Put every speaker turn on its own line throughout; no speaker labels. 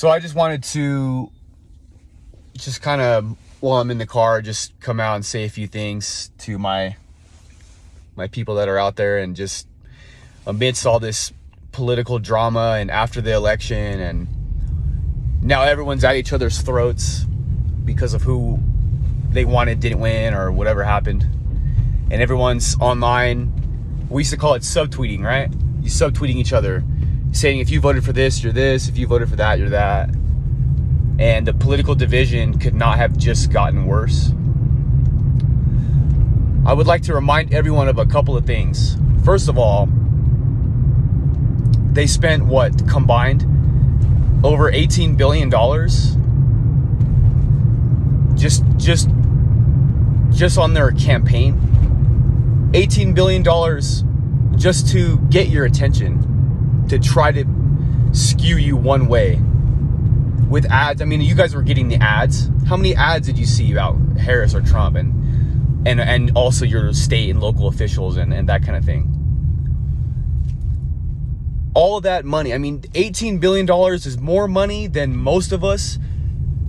So I just wanted to just kind of, while I'm in the car, just come out and say a few things to my people that are out there, and just amidst all this political drama and after the election, and now everyone's at each other's throats because of who they wanted didn't win or whatever happened, and everyone's online. We used to call it subtweeting, right? You subtweeting each other, saying if you voted for this, you're this, if you voted for that, you're that. And the political division could not have just gotten worse. I would like to remind everyone of a couple of things. First of all, they spent what combined over $18 billion just on their campaign. $18 billion just to get your attention, to try to skew you one way with ads. I mean, you guys were getting the ads. How many ads did you see about Harris or Trump, and also your state and local officials and that kind of thing? All of that money, I mean, $18 billion is more money than most of us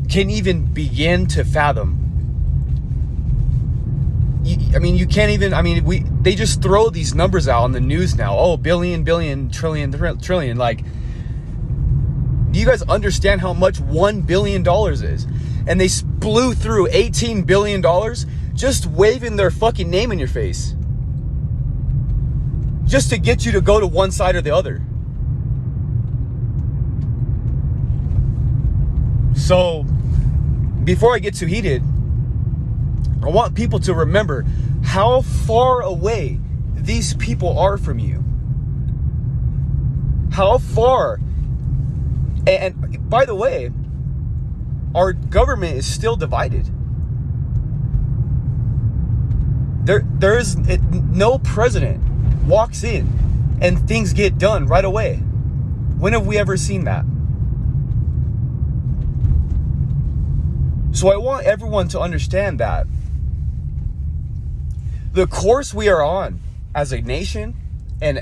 can even begin to fathom. I mean, you can't even, I mean, they just throw these numbers out on the news now. Oh, billion, trillion. Like, do you guys understand how much $1 billion is? And they blew through $18 billion just waving their fucking name in your face, just to get you to go to one side or the other. So, before I get too heated, I want people to remember how far away these people are from you. How far. And by the way, our government is still divided. There is no president walks in and things get done right away. When have we ever seen that? So I want everyone to understand that the course we are on as a nation, and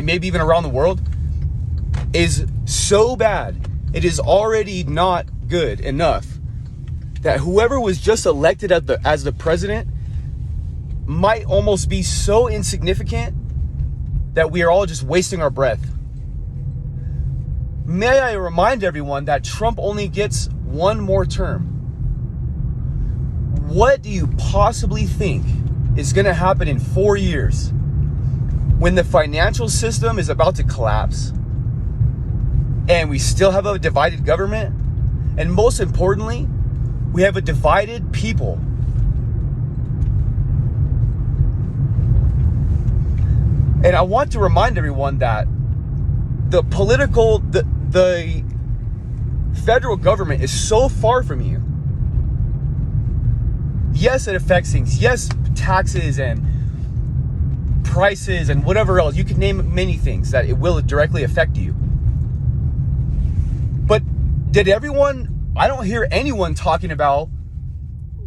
maybe even around the world, is so bad. It is already not good enough that whoever was just elected as the president might almost be so insignificant that we are all just wasting our breath. May I remind everyone that Trump only gets one more term. What do you possibly think is going to happen in 4 years when the financial system is about to collapse and we still have a divided government, and most importantly, we have a divided people? And I want to remind everyone that the federal government is so far from you. Yes, it affects things. Yes, taxes and prices and whatever else. You can name many things that it will directly affect you. But I don't hear anyone talking about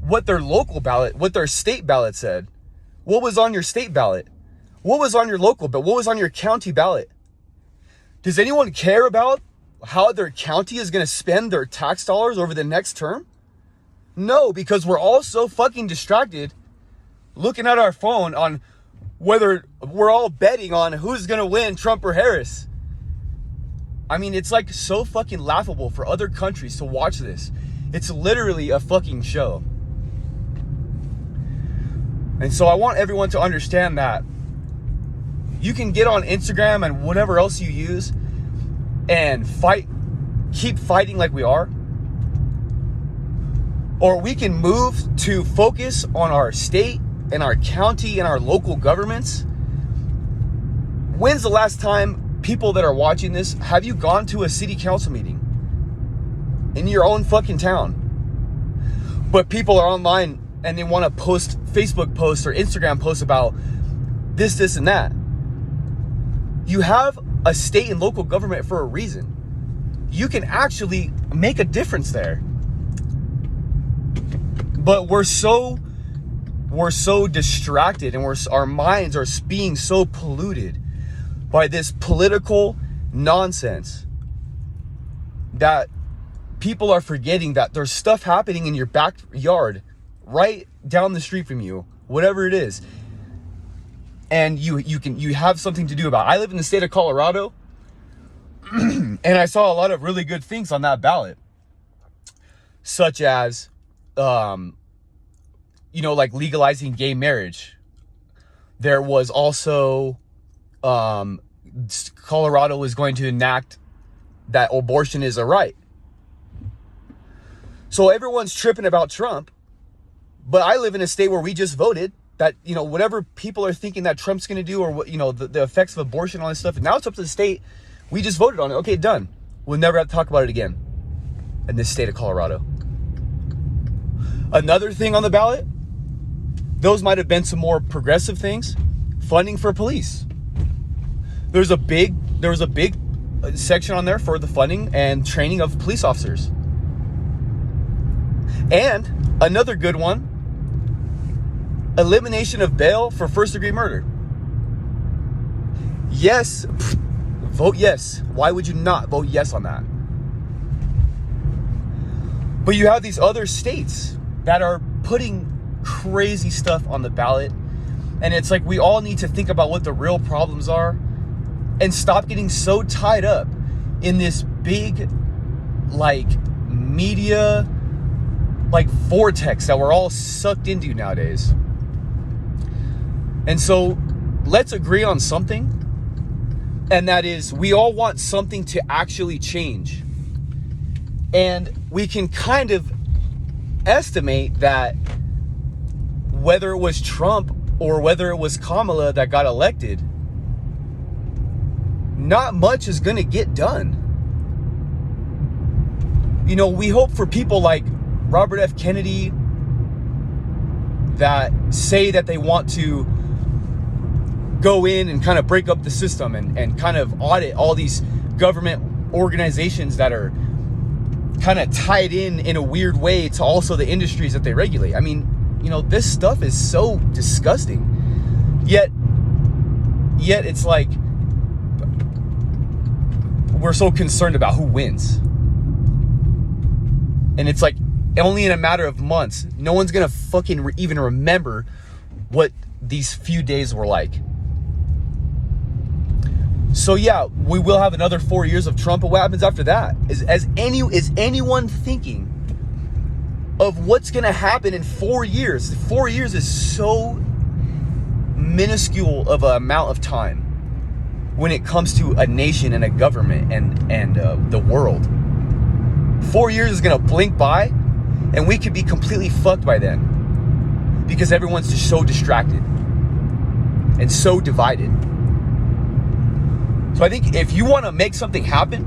what their local ballot, what their state ballot said. What was on your state ballot? What was on your local ballot? What was on your county ballot? Does anyone care about how their county is going to spend their tax dollars over the next term? No, because we're all so fucking distracted looking at our phone on whether we're all betting on who's going to win, Trump or Harris. I mean, it's like so fucking laughable for other countries to watch this. It's literally a fucking show. And so I want everyone to understand that you can get on Instagram and whatever else you use and keep fighting like we are. Or we can move to focus on our state and our county and our local governments. When's the last time, people that are watching this, have you gone to a city council meeting in your own fucking town? But people are online and they want to post Facebook posts or Instagram posts about this, and that. You have a state and local government for a reason. You can actually make a difference there. But we're so distracted, and our minds are being so polluted by this political nonsense that people are forgetting that there's stuff happening in your backyard, right down the street from you, whatever it is. And you have something to do about it. I live in the state of Colorado, and I saw a lot of really good things on that ballot, such as, like legalizing gay marriage. There was also, Colorado is going to enact that abortion is a right. So everyone's tripping about Trump, but I live in a state where we just voted that, whatever people are thinking that Trump's going to do, or what, the effects of abortion, all this stuff. And now it's up to the state. We just voted on it. Okay, done. We'll never have to talk about it again in this state of Colorado. Another thing on the ballot, those might have been some more progressive things. Funding for police. There was a big section on there for the funding and training of police officers. And another good one, elimination of bail for first-degree murder. Yes, vote yes. Why would you not vote yes on that? But you have these other states that are putting crazy stuff on the ballot. And it's like we all need to think about what the real problems are and stop getting so tied up in this big, media, vortex that we're all sucked into nowadays. And so let's agree on something. And that is, we all want something to actually change. And we can kind of estimate that whether it was Trump or whether it was Kamala that got elected, not much is going to get done. We hope for people like Robert F. Kennedy that say that they want to go in and kind of break up the system and kind of audit all these government organizations that are kind of tied in a weird way to also the industries that they regulate. I mean, this stuff is so disgusting. Yet it's like we're so concerned about who wins. And it's like only in a matter of months, no one's gonna fucking even remember what these few days were like. So yeah, we will have another 4 years of Trump, but what happens after that? Is anyone thinking of what's gonna happen in 4 years? 4 years is so minuscule of an amount of time when it comes to a nation and a government and the world. 4 years is gonna blink by, and we could be completely fucked by then, because everyone's just so distracted and so divided. So I think if you want to make something happen,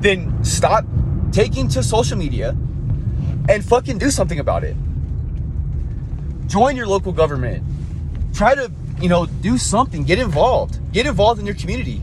then stop taking to social media and fucking do something about it. Join your local government. Try to, do something. Get involved. Get involved in your community.